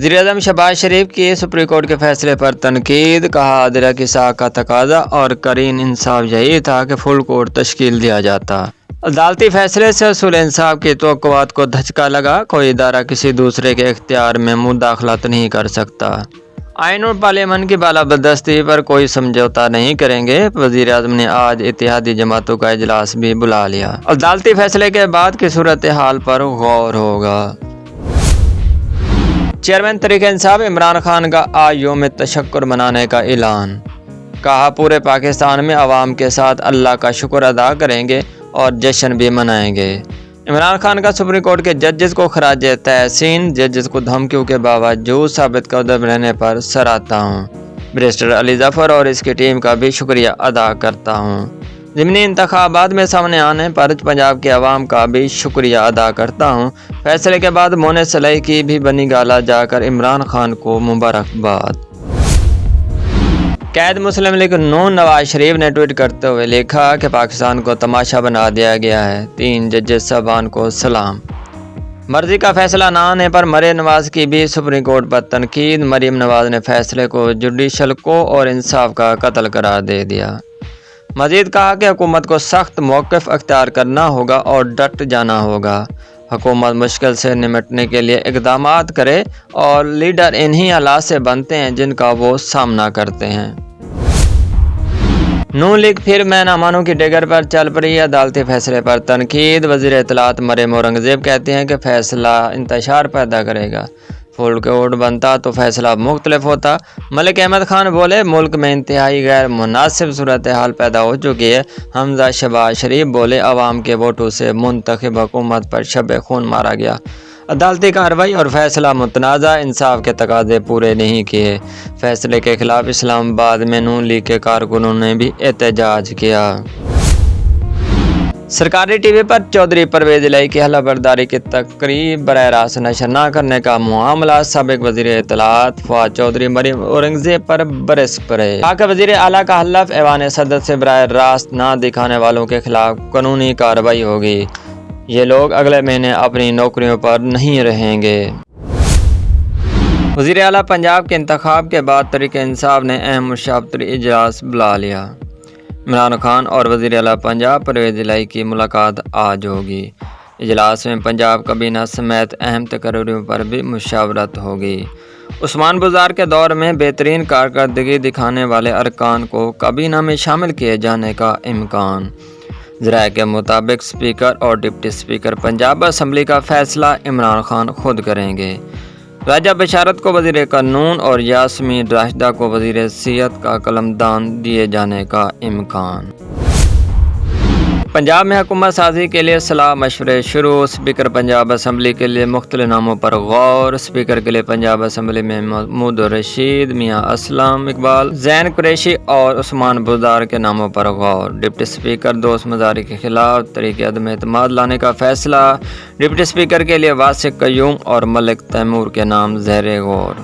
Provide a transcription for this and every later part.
वज़ीर-ए-आज़म शहबाज शरीफ की supreme court के फैसले पर तनकीद। कहा आदिला की साख का तकाजा और करीन इंसाफ यही था कि फुल कोर्ट तश्कील दिया जाता। अदालती फैसले से उसूल इंसाफ की तवक्कुआत को धचका लगा। कोई इदारा किसी दूसरे के इख्तियार में मुदाखलत नहीं कर सकता। आइन और पार्लियामेंट की बालाबदस्ती पर कोई समझौता नहीं करेंगे। वज़ीर-ए-आज़म ने आज इत्तेहादी जमातों का इजलास भी बुला लिया। अदालती फैसले के बाद की सूरत हाल पर गौर होगा। चेयरमैन तहरीक-ए-इंसाफ इमरान खान का आज यौम तशक्कुर मनाने का ऐलान। कहा पूरे पाकिस्तान में अवाम के साथ अल्लाह का शुक्र अदा करेंगे और जश्न भी मनाएंगे। इमरान खान का सुप्रीम कोर्ट के जजेस को खराज तहसीन। जजेस को धमकियों के बावजूद साबित कदम रहने पर सराहता हूँ। बैरिस्टर अली जफर और इसकी टीम का भी शुक्रिया अदा करता हूँ। ज़िमनी इंतखाबात में सामने आने पर पंजाब के अवाम का भी शुक्रिया अदा करता हूँ। फैसले के बाद मोने सलाई की भी बनी गाला जाकर इमरान खान को मुबारकबाद। कैद मुस्लिम लीग नून नवाज शरीफ ने ट्वीट करते हुए लिखा कि पाकिस्तान को तमाशा बना दिया गया है। 3 जजेस साहबान को सलाम। मर्जी का फैसला ना आने पर मरियम नवाज की भी सुप्रीम कोर्ट पर तनकीद। मरियम नवाज ने फैसले को जुडिशल को और इंसाफ का कत्ल करार दे दिया। मजीद कहा कि हुकूमत को सख्त मौक़िफ़ अख्तियार करना होगा और डट जाना होगा। हुकूमत मुश्किल से निपटने के लिए इक़दामात करे और लीडर इन्हीं हालात से बनते हैं जिनका वो सामना करते हैं। नून लीग फिर मैं ना मानूं की डिगर पर चल पड़ी। अदालती फैसले पर तनकीद। वज़ीर इत्तलात मरियम औरंगज़ेब कहते हैं कि फ़ैसला इंतशार पैदा करेगा। फुल कोर्ट बनता तो फैसला मुख्तलिफ होता। मलिक अहमद खान बोले मुल्क में इंतहाई गैर मुनासिब सूरत हाल पैदा हो चुकी है। हमजा शहबाज शरीफ बोले अवाम के वोटों से मुंतखब हुकूमत पर शब खून मारा गया। अदालती कार्रवाई और फैसला मुतनाज़ा। इंसाफ के तकाजे पूरे नहीं किए। फैसले के खिलाफ इस्लामाबाद में नून लीग के कारकुनों ने भी एहतजाज किया। सरकारी टीवी पर चौधरी परवेज इलाही की हलफबर्दारी की तकरीब बराह रास्त नशर न करने का मामला। साबिक वज़ीर इत्तलात फवाद चौधरी मरियम औरंगज़ेब पर बरस पड़े। पाक वज़ीर आला का हलफ ऐवान सदर से बराह रास्त न दिखाने वालों के खिलाफ कानूनी कार्रवाई होगी। ये लोग अगले महीने अपनी नौकरियों पर नहीं रहेंगे। वज़ीर आला पंजाब के इंतखाब के बाद तहरीक-ए-इंसाफ ने अहम मुशावरती इजलास बुला लिया। इमरान खान और वज़ीर आला पंजाब परवेज इलाही की मुलाकात आज होगी। इजलास में पंजाब काबीना समेत अहम तकरीरों पर भी मुशावरत होगी। उस्मान बुज़ार के दौर में बेहतरीन कारकर्दगी दिखाने वाले अरकान को काबीना में शामिल किए जाने का इम्कान। ज़राए के मुताबिक स्पीकर और डिप्टी स्पीकर पंजाब असम्बली का फैसला इमरान खान खुद करेंगे। राजा बशारत को वज़ीर कानून और यास्मीन राशिदा को वज़ीर सियाहत का कलमदान दिए जाने का इम्कान। पंजाब में हुकूमत साजी के लिए सलाह मशवरे शुरू। स्पीकर पंजाब असम्बली के लिए मुख्तलिफ नामों पर गौर। स्पीकर के लिए पंजाब असम्बली में महमूद रशीद, मियाँ असलम इकबाल, जैन कुरैशी और उस्मान बुज़ार के नामों पर गौर। डिप्टी स्पीकर दोस्त मज़ारी के खिलाफ तरीके अदम एतमाद लाने का फैसला। डिप्टी स्पीकर के लिए वासिक कयूम और मलिक तैमूर के नाम ज़ेर गौर।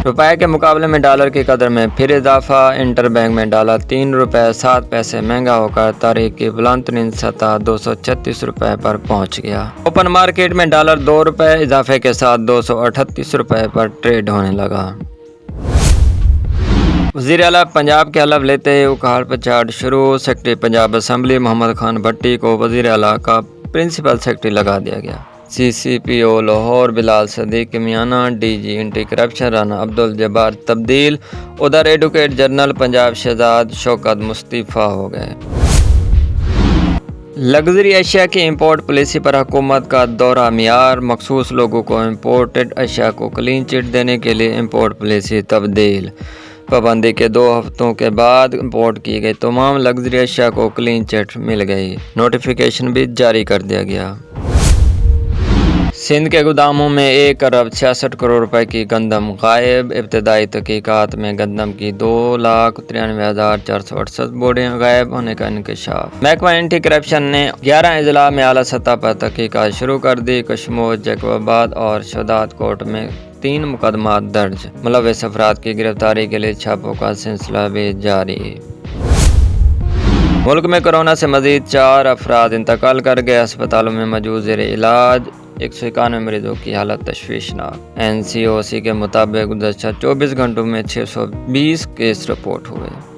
रुपए के मुकाबले में डॉलर की कदर में फिर इजाफा। इंटर बैंक में डॉलर 3 रुपये 7 पैसे महंगा होकर तारीख की बुलंद तरीन सतह 236 रुपये पर पहुंच गया। ओपन मार्केट में डॉलर 2 रुपये इजाफे के साथ 238 रुपये पर ट्रेड होने लगा। वज़ीर आला पंजाब के हलफ लेते ही उखाड़ पछाड़ शुरू। सेक्रेटरी पंजाब असम्बली मोहम्मद खान भट्टी को वज़ीर आला का प्रिंसिपल सेक्रेटरी लगा दिया गया। CCPO Lahore Bilal Sadiq Miana, DG anti corruption Rana Abdul Jabbar तब्दील। उधर एडवोकेट जनरल पंजाब शहजाद शौकत मुस्तफ़ा हो गए। लग्जरी अशिया की इंपोर्ट पॉलिसी पर हुकूमत का दौरा मियार। मखसूस लोगों को इंपोर्टेड अशिया को क्लीन चिट देने के लिए इंपोर्ट पॉलिसी तब्दील। पाबंदी के 2 हफ्तों के बाद इंपोर्ट की गई तमाम लग्जरी अशिया को क्लीन चिट मिल गई। नोटिफिकेशन भी जारी कर दिया गया। सिंध के गोदामों में 1 अरब 66 करोड़ रुपए की गंदम गायब। इब्तदाई तहकीकात में गंदम की 2,93,468 बोरियां गायब होने का इंकशाफ। महकमा एंटी करप्शन ने 11 अजला में आला सतह पर तहकीकात शुरू कर दी। कश्मीर, जैकबाबाद और शहदाद कोर्ट में 3 मुकदमा दर्ज। मुलव्वस अफराद की गिरफ्तारी के लिए छापों का सिलसिला भी जारी। मुल्क में कोरोना से मजीद 4 अफराद इंतकाल कर गए। अस्पतालों में मौजूद ज़ेर इलाज 191 مریضوں کی حالت تشویشناک۔ NCOC کے مطابق گزشتہ 24 گھنٹوں میں 620 کیس رپورٹ ہوئے۔